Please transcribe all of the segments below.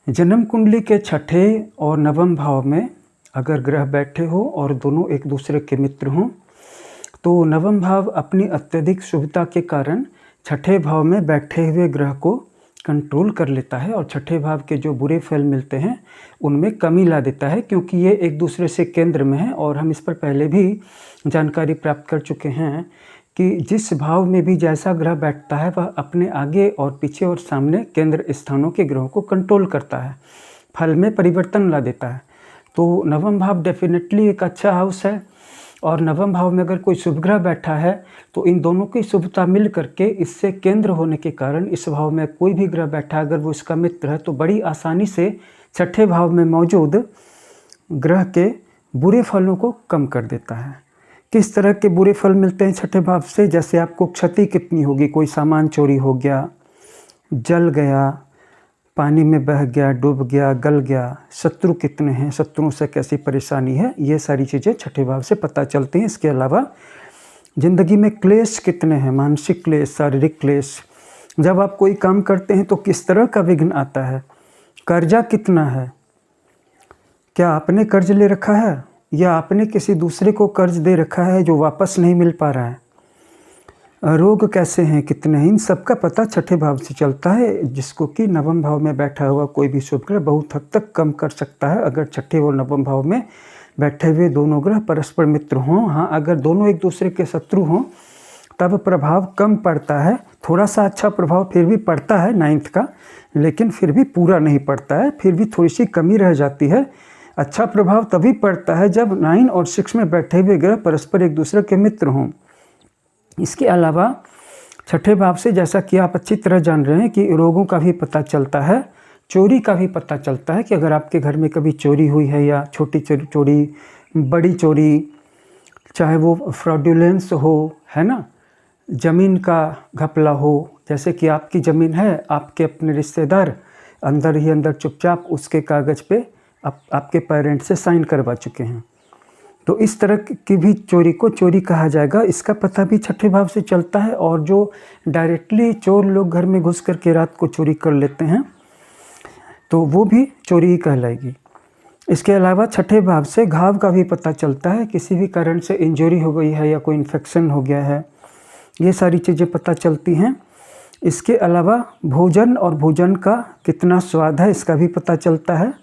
जन्म कुंडली के छठे और नवम भाव में अगर ग्रह बैठे हो और दोनों एक दूसरे के मित्र हों तो नवम भाव अपनी अत्यधिक शुभता के कारण छठे भाव में बैठे हुए ग्रह को कंट्रोल कर लेता है और छठे भाव के जो बुरे फल मिलते हैं उनमें कमी ला देता है, क्योंकि ये एक दूसरे से केंद्र में है। और हम इस पर पहले भी जानकारी प्राप्त कर चुके हैं कि जिस भाव में भी जैसा ग्रह बैठता है वह अपने आगे और पीछे और सामने केंद्र स्थानों के ग्रहों को कंट्रोल करता है, फल में परिवर्तन ला देता है। तो नवम भाव डेफिनेटली एक अच्छा हाउस है और नवम भाव में अगर कोई शुभ ग्रह बैठा है तो इन दोनों की शुभता मिल करके इससे केंद्र होने के कारण इस भाव में कोई भी ग्रह बैठा अगर वो इसका मित्र है तो बड़ी आसानी से छठे भाव में मौजूद ग्रह के बुरे फलों को कम कर देता है। किस तरह के बुरे फल मिलते हैं छठे भाव से? जैसे आपको क्षति कितनी होगी, कोई सामान चोरी हो गया, जल गया, पानी में बह गया, डूब गया, गल गया, शत्रु कितने हैं, शत्रुओं से कैसी परेशानी है, ये सारी चीज़ें छठे भाव से पता चलती हैं। इसके अलावा ज़िंदगी में क्लेश कितने हैं, मानसिक क्लेश, शारीरिक क्लेश, जब आप कोई काम करते हैं तो किस तरह का विघ्न आता है, कर्जा कितना है, क्या आपने कर्ज ले रखा है या आपने किसी दूसरे को कर्ज दे रखा है जो वापस नहीं मिल पा रहा है, रोग कैसे हैं, कितने हैं, इन सब का पता छठे भाव से चलता है, जिसको कि नवम भाव में बैठा हुआ कोई भी शुभ ग्रह बहुत हद तक कम कर सकता है अगर छठे और नवम भाव में बैठे हुए दोनों ग्रह परस्पर मित्र हों। हाँ, अगर दोनों एक दूसरे के शत्रु हों तब प्रभाव कम पड़ता है, थोड़ा सा अच्छा प्रभाव फिर भी पड़ता है नाइन्थ का, लेकिन फिर भी पूरा नहीं पड़ता है, फिर भी थोड़ी सी कमी रह जाती है। अच्छा प्रभाव तभी पड़ता है जब 9 और 6 में बैठे हुए ग्रह परस्पर एक दूसरे के मित्र हों। इसके अलावा छठे भाव से, जैसा कि आप अच्छी तरह जान रहे हैं, कि रोगों का भी पता चलता है, चोरी का भी पता चलता है कि अगर आपके घर में कभी चोरी हुई है या छोटी चोरी, बड़ी चोरी, चाहे वो फ्रॉडुलेंस हो, है ना, ज़मीन का घपला हो, जैसे कि आपकी ज़मीन है, आपके अपने रिश्तेदार अंदर ही अंदर चुपचाप उसके कागज़ पे आपके पेरेंट्स से साइन करवा चुके हैं, तो इस तरह की भी चोरी को चोरी कहा जाएगा। इसका पता भी छठे भाव से चलता है। और जो डायरेक्टली चोर लोग घर में घुस करके रात को चोरी कर लेते हैं तो वो भी चोरी ही कहलाएगी। इसके अलावा छठे भाव से घाव का भी पता चलता है, किसी भी कारण से इंजरी हो गई है या कोई इन्फेक्शन हो गया है, ये सारी चीज़ें पता चलती हैं। इसके अलावा भोजन और भोजन का कितना स्वाद है इसका भी पता चलता है।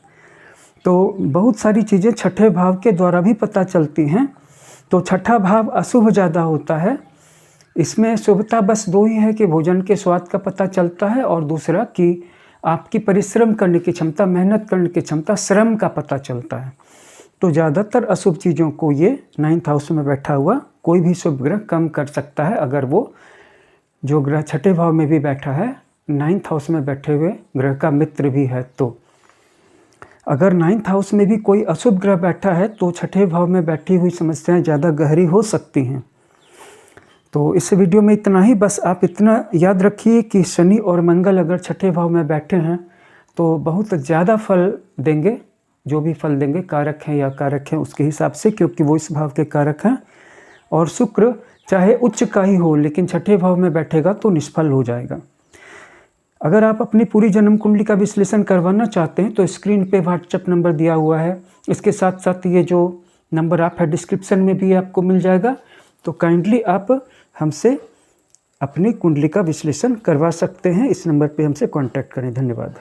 तो बहुत सारी चीज़ें छठे भाव के द्वारा भी पता चलती हैं। तो छठा भाव अशुभ ज़्यादा होता है, इसमें शुभता बस दो ही है कि भोजन के स्वाद का पता चलता है और दूसरा कि आपकी परिश्रम करने की क्षमता, मेहनत करने की क्षमता, श्रम का पता चलता है। तो ज़्यादातर अशुभ चीज़ों को ये 9th हाउस में बैठा हुआ कोई भी शुभ ग्रह कम कर सकता है, अगर वो जो ग्रह छठे भाव में भी बैठा है 9th हाउस में बैठे हुए ग्रह का मित्र भी है। तो अगर 9th हाउस में भी कोई अशुभ ग्रह बैठा है तो छठे भाव में बैठी हुई समस्याएं ज़्यादा गहरी हो सकती हैं। तो इस वीडियो में इतना ही। बस आप इतना याद रखिए कि शनि और मंगल अगर छठे भाव में बैठे हैं तो बहुत ज़्यादा फल देंगे, जो भी फल देंगे कारक हैं या कारक हैं उसके हिसाब से, क्योंकि वो इस भाव के कारक हैं। और शुक्र चाहे उच्च का ही हो लेकिन छठे भाव में बैठेगा तो निष्फल हो जाएगा। अगर आप अपनी पूरी जन्म कुंडली का विश्लेषण करवाना चाहते हैं तो स्क्रीन पे व्हाट्सएप नंबर दिया हुआ है, इसके साथ साथ ये जो नंबर आप है डिस्क्रिप्शन में भी आपको मिल जाएगा। तो काइंडली आप हमसे अपनी कुंडली का विश्लेषण करवा सकते हैं, इस नंबर पे हमसे कांटेक्ट करें। धन्यवाद।